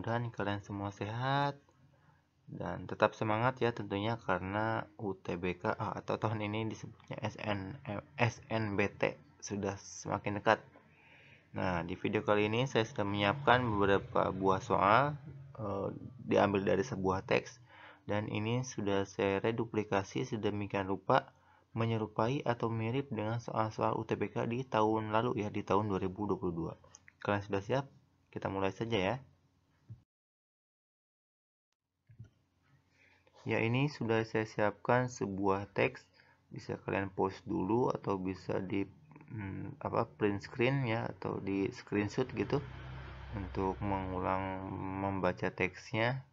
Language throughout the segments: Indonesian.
mudah-mudahan kalian semua sehat dan tetap semangat ya tentunya, karena UTBK atau tahun ini disebutnya SNBT sudah semakin dekat. Nah, di video kali ini saya sudah menyiapkan beberapa buah soal diambil dari sebuah teks, dan ini sudah saya reduplikasi sedemikian rupa menyerupai atau mirip dengan soal-soal UTBK di tahun lalu ya, di tahun 2022. Kalian sudah siap? Kita mulai saja ya. Ya, ini sudah saya siapkan sebuah teks, bisa kalian post dulu atau bisa di print screen ya, atau di screenshot gitu untuk mengulang membaca teksnya,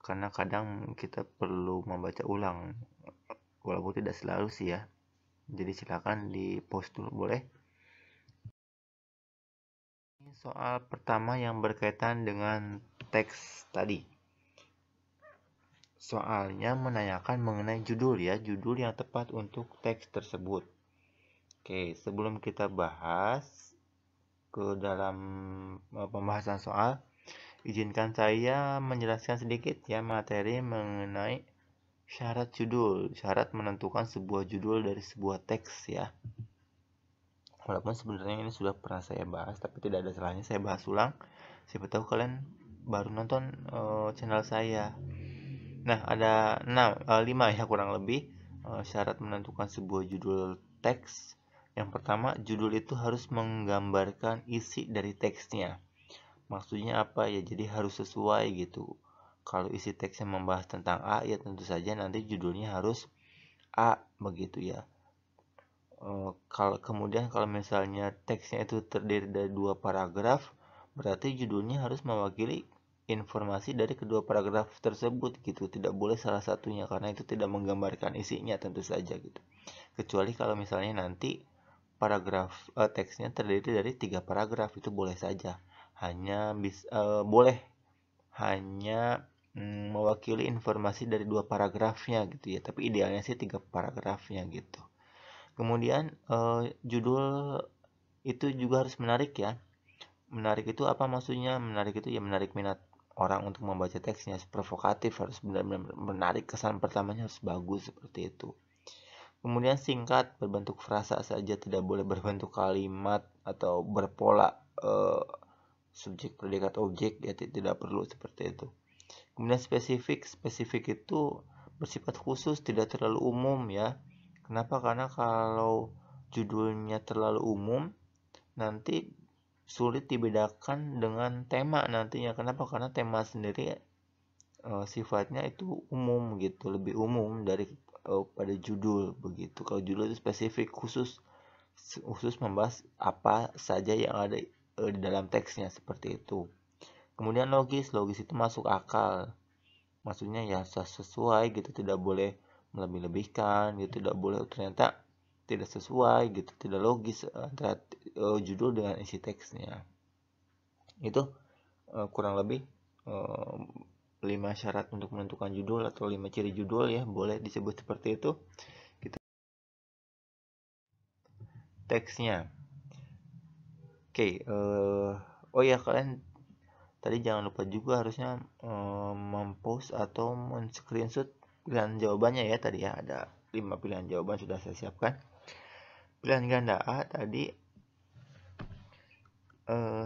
karena kadang kita perlu membaca ulang walaupun tidak selalu sih ya. Jadi silakan di post dulu boleh. Ini soal pertama yang berkaitan dengan teks tadi. Soalnya menanyakan mengenai judul ya, judul yang tepat untuk teks tersebut. Oke, sebelum kita bahas ke dalam pembahasan soal, izinkan saya menjelaskan sedikit ya materi mengenai syarat judul, syarat menentukan sebuah judul dari sebuah teks ya. Walaupun sebenarnya ini sudah pernah saya bahas, tapi tidak ada salahnya saya bahas ulang. Siapa tahu kalian baru nonton channel saya. Nah, ada 5 ya kurang lebih syarat menentukan sebuah judul teks. Yang pertama, judul itu harus menggambarkan isi dari teksnya. Maksudnya apa ya? Jadi harus sesuai gitu. Kalau isi teksnya membahas tentang A, ya tentu saja nanti judulnya harus A begitu ya. Kalau misalnya teksnya itu terdiri dari 2 paragraf, berarti judulnya harus mewakili informasi dari kedua paragraf tersebut gitu. Tidak boleh salah satunya, karena itu tidak menggambarkan isinya tentu saja gitu. Kecuali kalau misalnya nanti teksnya terdiri dari 3 paragraf, itu boleh saja. Boleh hanya mewakili informasi dari 2 paragrafnya gitu ya. Tapi idealnya sih 3 paragrafnya gitu. Kemudian judul itu juga harus menarik ya. Menarik itu apa maksudnya? Menarik itu ya menarik minat orang untuk membaca teksnya, provokatif, harus benar-benar menarik, kesan pertamanya harus bagus seperti itu. Kemudian singkat, berbentuk frasa saja, tidak boleh berbentuk kalimat atau berpola subjek, predikat, objek ya, tidak perlu seperti itu. Kemudian spesifik itu bersifat khusus, tidak terlalu umum ya. Kenapa? Karena kalau judulnya terlalu umum, nanti sulit dibedakan dengan tema nantinya. Kenapa? Karena tema sendiri sifatnya itu umum gitu, lebih umum dari pada judul begitu. Kalau judul itu spesifik, khusus membahas apa saja yang ada di dalam teksnya seperti itu. Kemudian logis itu masuk akal. Maksudnya ya sesuai gitu, tidak boleh melebih-lebihkan gitu, tidak boleh ternyata tidak sesuai gitu, tidak logis antara judul dengan isi teksnya. Itu kurang lebih 5 syarat untuk menentukan judul atau 5 ciri judul ya, boleh disebut seperti itu. Teksnya. Oke, oh ya, kalian tadi jangan lupa juga harusnya mempost atau men-screenshot pilihan jawabannya ya. Tadi ya ada 5 pilihan jawaban sudah saya siapkan. Pilihan ganda A tadi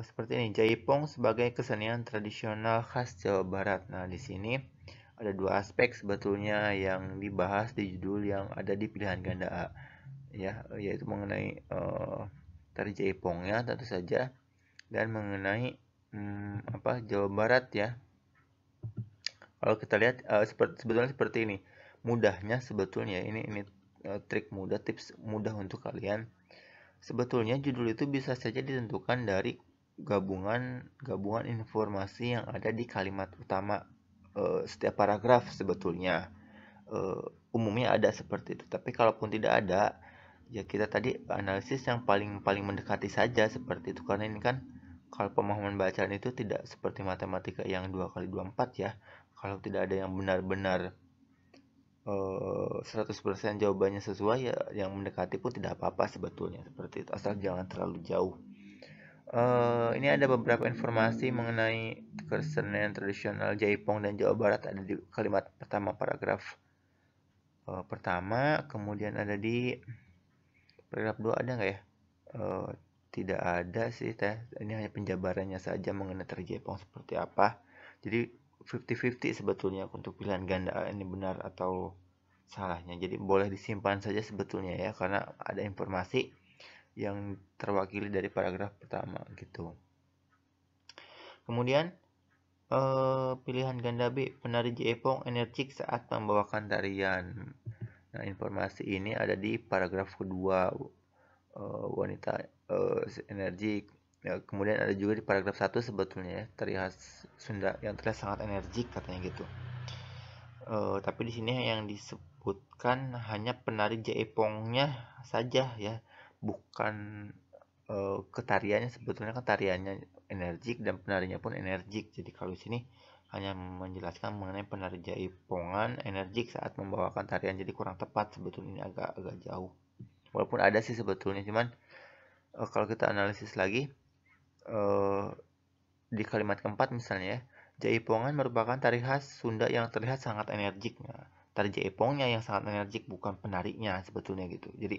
seperti ini, Jaipong sebagai kesenian tradisional khas Jawa Barat. Nah, di sini ada 2 aspek sebetulnya yang dibahas di judul yang ada di pilihan ganda A ya, yaitu mengenai tari Jaipongnya tentu saja, dan mengenai Jawa Barat ya. Kalau kita lihat sebetulnya seperti ini. Mudahnya sebetulnya ini trik mudah, tips mudah untuk kalian. Sebetulnya judul itu bisa saja ditentukan dari gabungan informasi yang ada di kalimat utama setiap paragraf sebetulnya. Umumnya ada seperti itu. Tapi kalaupun tidak ada, ya kita tadi analisis yang paling mendekati saja seperti itu, karena ini kan kalau pemahaman bacaan itu tidak seperti matematika yang 2 kali 2 4 ya. Kalau tidak ada yang benar-benar 100% jawabannya sesuai ya, yang mendekati pun tidak apa-apa sebetulnya seperti itu, asal jangan terlalu jauh. Ini ada beberapa informasi mengenai kesenian tradisional Jaipong dan Jawa Barat, ada di kalimat pertama paragraf pertama, kemudian ada di paragraf 2 ada nggak ya? Tidak ada sih teh, ini hanya penjabarannya saja mengenai tari Jaipong seperti apa. Jadi 50-50 sebetulnya untuk pilihan ganda ini benar atau salahnya. Jadi boleh disimpan saja sebetulnya ya, karena ada informasi yang terwakili dari paragraf pertama gitu. Kemudian pilihan ganda B, penari Jaipong energik saat membawakan tarian. Nah, informasi ini ada di paragraf kedua, wanita energik. Ya, kemudian ada juga di paragraf 1 sebetulnya ya, tari khas Sunda yang terlihat sangat energik katanya gitu. Tapi di sini yang disebutkan hanya penari Jaipongnya saja ya, bukan ketariannya. Sebetulnya kan tariannya energik dan penarinya pun energik. Jadi kalau di sini hanya menjelaskan mengenai penari Jaipongan energik saat membawakan tarian, jadi kurang tepat sebetulnya, ini agak jauh. Walaupun ada sih sebetulnya, cuman kalau kita analisis lagi di kalimat keempat misalnya ya, Jaipongan merupakan tari khas Sunda yang terlihat sangat energik. Nah, tari Jaipongnya yang sangat energik, bukan penarinya sebetulnya gitu. Jadi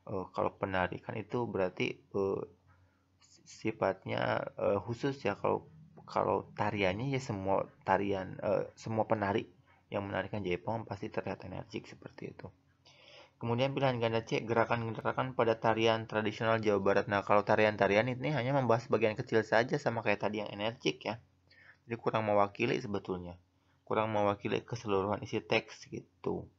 kalau penari kan itu berarti sifatnya khusus ya. Kalau tariannya ya semua tarian, semua penari yang menarikan Jaipong pasti terlihat energik seperti itu. Kemudian pilihan ganda C, gerakan-gerakan pada tarian tradisional Jawa Barat. Nah, kalau tarian-tarian ini hanya membahas bagian kecil saja, sama kayak tadi yang energik ya. Jadi kurang mewakili sebetulnya. Kurang mewakili keseluruhan isi teks gitu.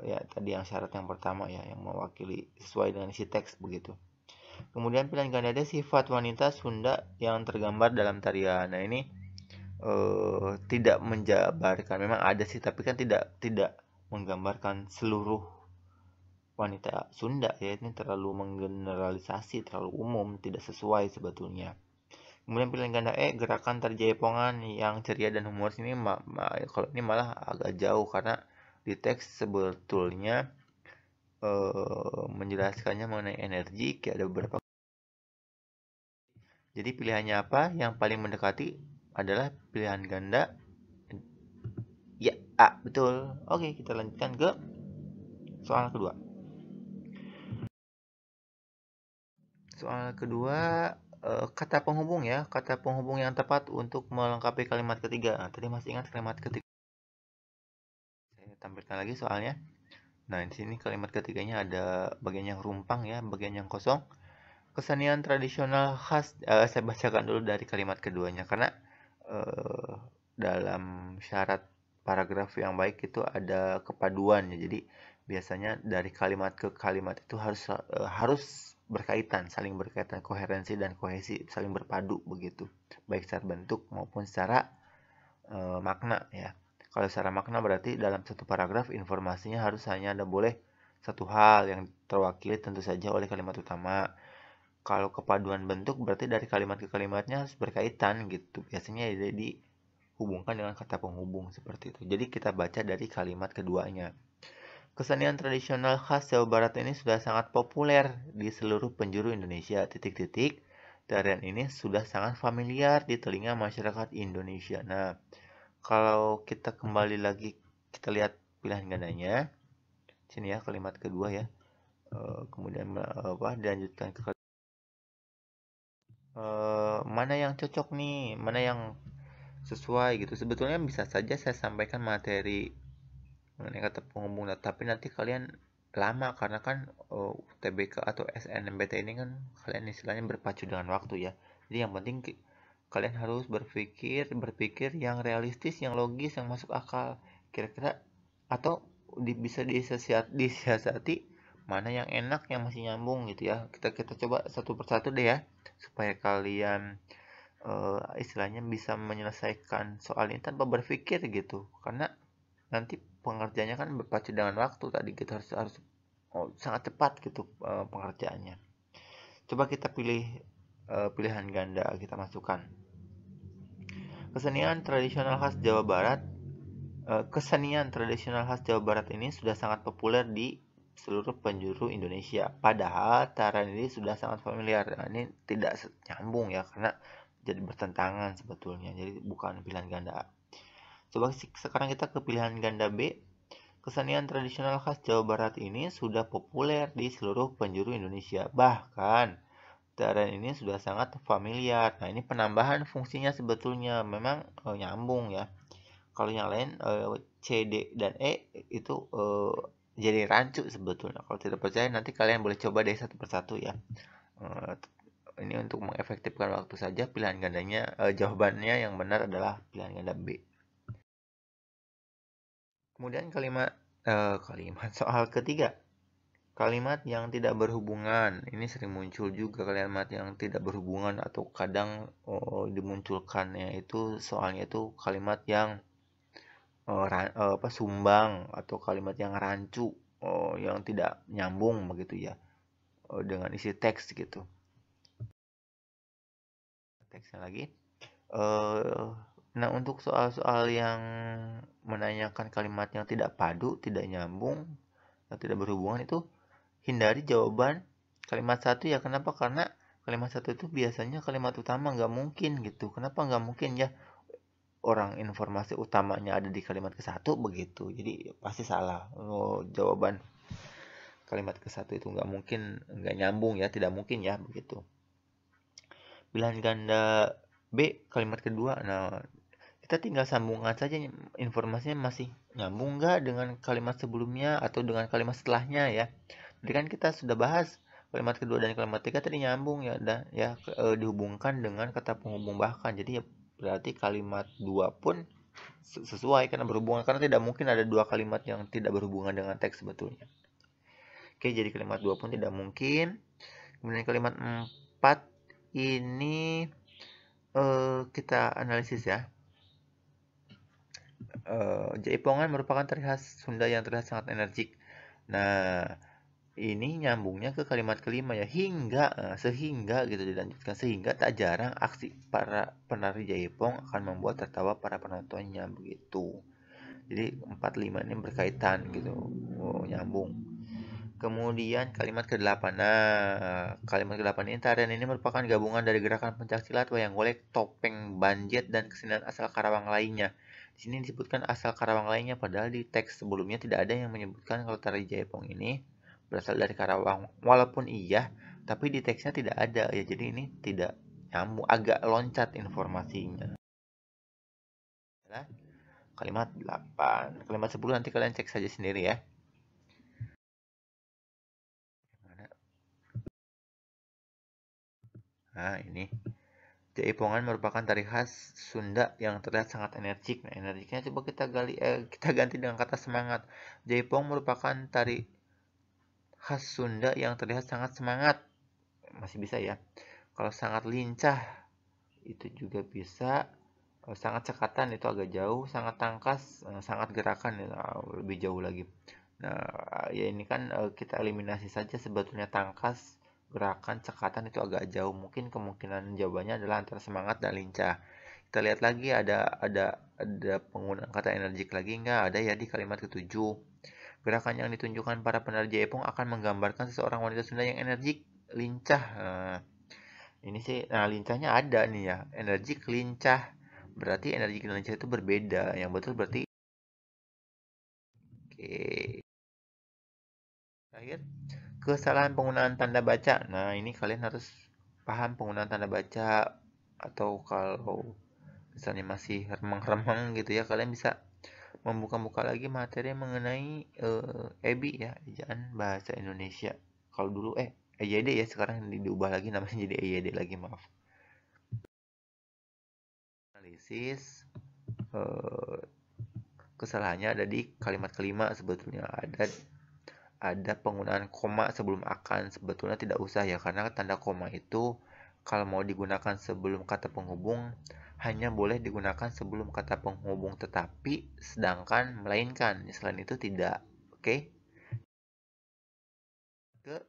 Ya tadi yang syarat yang pertama ya, yang mewakili sesuai dengan isi teks begitu. Kemudian pilihan ganda D, sifat wanita Sunda yang tergambar dalam tarian. Nah, ini tidak menjabarkan, memang ada sih, tapi kan tidak menggambarkan seluruh wanita Sunda ya. Ini terlalu menggeneralisasi, terlalu umum, tidak sesuai sebetulnya. Kemudian pilihan ganda E, gerakan tari Jaipongan yang ceria dan humoris. Ini kalau ini malah agak jauh, karena di teks sebetulnya menjelaskannya mengenai energi, kayak ada beberapa. Jadi pilihannya apa? Yang paling mendekati adalah pilihan ganda ya, A, betul. Oke, kita lanjutkan ke soal kedua. Soal kedua, kata penghubung ya, kata penghubung yang tepat untuk melengkapi kalimat ketiga. Nah, tadi masih ingat kalimat ketiga? Saya tampilkan lagi soalnya. Nah, di sini kalimat ketiganya ada bagian yang rumpang ya, bagian yang kosong. Kesenian tradisional khas, saya bacakan dulu dari kalimat keduanya, karena dalam syarat paragraf yang baik itu ada kepaduan ya. Jadi biasanya dari kalimat ke kalimat itu harus berkaitan, saling berkaitan, koherensi dan kohesi, saling berpadu begitu, baik secara bentuk maupun secara makna ya. Kalau secara makna berarti dalam satu paragraf informasinya harus hanya ada boleh satu hal yang terwakili tentu saja oleh kalimat utama. Kalau kepaduan bentuk berarti dari kalimat ke kalimatnya harus berkaitan gitu. Biasanya jadi hubungkan dengan kata penghubung seperti itu. Jadi kita baca dari kalimat keduanya. Kesenian tradisional khas Jawa Barat ini sudah sangat populer di seluruh penjuru Indonesia. Titik-titik. Tarian ini sudah sangat familiar di telinga masyarakat Indonesia. Nah, kalau kita kembali lagi, kita lihat pilihan gandanya. Sini ya, kalimat kedua ya. Kemudian dilanjutkan ke mana yang cocok nih, mana yang sesuai gitu. Sebetulnya bisa saja saya sampaikan materi mengenai kata penghubung, tapi nanti kalian lama, karena kan UTBK atau SNMPT ini kan kalian istilahnya berpacu dengan waktu ya. Jadi yang penting kalian harus berpikir yang realistis, yang logis, yang masuk akal kira-kira, atau bisa disiasati mana yang enak, yang masih nyambung gitu ya. Kita coba satu persatu deh ya, supaya kalian istilahnya bisa menyelesaikan soal ini tanpa berpikir gitu, karena nanti pengerjaannya kan berpacu dengan waktu. Tadi kita harus sangat cepat gitu pengerjaannya. Coba kita pilih pilihan ganda, kita masukkan kesenian tradisional khas Jawa Barat. Kesenian tradisional khas Jawa Barat ini sudah sangat populer di seluruh penjuru Indonesia. Padahal tarian ini sudah sangat familiar. Nah, ini tidak nyambung ya, karena jadi bertentangan sebetulnya. Jadi bukan pilihan ganda A. Coba sekarang kita ke pilihan ganda B. Kesenian tradisional khas Jawa Barat ini sudah populer di seluruh penjuru Indonesia. Bahkan tarian ini sudah sangat familiar. Nah, ini penambahan fungsinya sebetulnya memang nyambung ya. Kalau yang lain C, D, dan E itu jadi rancu sebetulnya. Kalau tidak percaya nanti kalian boleh coba deh satu persatu ya. Ini untuk mengefektifkan waktu saja, pilihan gandanya jawabannya yang benar adalah pilihan ganda B. Kemudian kalimat soal ketiga. Kalimat yang tidak berhubungan. Ini sering muncul juga kalimat yang tidak berhubungan atau kadang dimunculkannya itu soalnya itu kalimat yang sumbang atau kalimat yang rancu, yang tidak nyambung begitu ya dengan isi teks gitu. Teksnya lagi. Nah, untuk soal-soal yang menanyakan kalimat yang tidak padu, tidak nyambung, yang tidak berhubungan itu hindari jawaban kalimat satu ya. Kenapa? Karena kalimat satu itu biasanya kalimat utama, nggak mungkin gitu. Kenapa nggak mungkin ya? Orang informasi utamanya ada di kalimat ke-1 begitu. Jadi pasti salah. Jawaban kalimat ke-1 itu nggak mungkin, nggak nyambung ya, tidak mungkin ya begitu. Pilihan ganda B kalimat kedua. Nah, kita tinggal sambungkan saja informasinya masih nyambung nggak dengan kalimat sebelumnya atau dengan kalimat setelahnya ya. Jadi kan kita sudah bahas kalimat kedua dan kalimat ketiga tadi nyambung ya, dan ya dihubungkan dengan kata penghubung bahkan. Jadi ya berarti kalimat 2 pun sesuai karena berhubungan, karena tidak mungkin ada dua kalimat yang tidak berhubungan dengan teks sebetulnya. Oke, jadi kalimat 2 pun tidak mungkin. Kemudian kalimat 4 ini kita analisis ya. Jaipongan merupakan tari khas Sunda yang terlihat sangat energik. Nah, ini nyambungnya ke kalimat kelima ya, sehingga gitu dilanjutkan, sehingga tak jarang aksi para penari jaipong akan membuat tertawa para penontonnya begitu. Jadi 4, 5 ini berkaitan gitu, nyambung. Kemudian kalimat ke-8. Nah, kalimat ke-8 ini, tarian ini merupakan gabungan dari gerakan pencaksilat, wayang golek, topeng, banjet, dan kesenian asal Karawang lainnya. Di sini disebutkan asal Karawang lainnya, padahal di teks sebelumnya tidak ada yang menyebutkan kalau tari jaipong ini berasal dari Karawang. Walaupun iya, tapi di teksnya tidak ada ya. Jadi ini tidak nyambung, agak loncat informasinya. Kalimat 8. Kalimat 10 nanti kalian cek saja sendiri ya. Nah, ini. Jaipongan merupakan tari khas Sunda yang terlihat sangat energik. Nah, energiknya coba kita ganti dengan kata semangat. Jaipong merupakan tari khas Sunda yang terlihat sangat semangat. Masih bisa ya. Kalau sangat lincah itu juga bisa. Sangat cekatan itu agak jauh, sangat tangkas, sangat gerakan lebih jauh lagi. Nah, ya ini kan kita eliminasi saja sebetulnya tangkas, gerakan, cekatan itu agak jauh. Mungkin kemungkinan jawabannya adalah antara semangat dan lincah. Kita lihat lagi ada penggunaan kata energik lagi nggak? Ada ya di kalimat ke-7. Gerakan yang ditunjukkan para penari jaipong akan menggambarkan seseorang wanita Sunda yang energik, lincah. Ini sih, lincahnya ada nih ya, energik, lincah. Berarti energi dan lincah itu berbeda. Yang betul berarti oke. Terakhir, kesalahan penggunaan tanda baca. Nah, ini kalian harus paham penggunaan tanda baca, atau kalau misalnya masih remang-remang gitu ya, kalian bisa membuka-buka lagi materi mengenai EBI ya, ejaan bahasa Indonesia. Kalau dulu EYD ya, sekarang diubah lagi namanya jadi EYD lagi, maaf. Analisis kesalahannya ada di kalimat kelima sebetulnya, ada penggunaan koma sebelum akan. Sebetulnya tidak usah ya, karena tanda koma itu kalau mau digunakan sebelum kata penghubung hanya boleh digunakan sebelum kata penghubung tetapi, sedangkan, melainkan. Selain itu tidak. Oke. Ke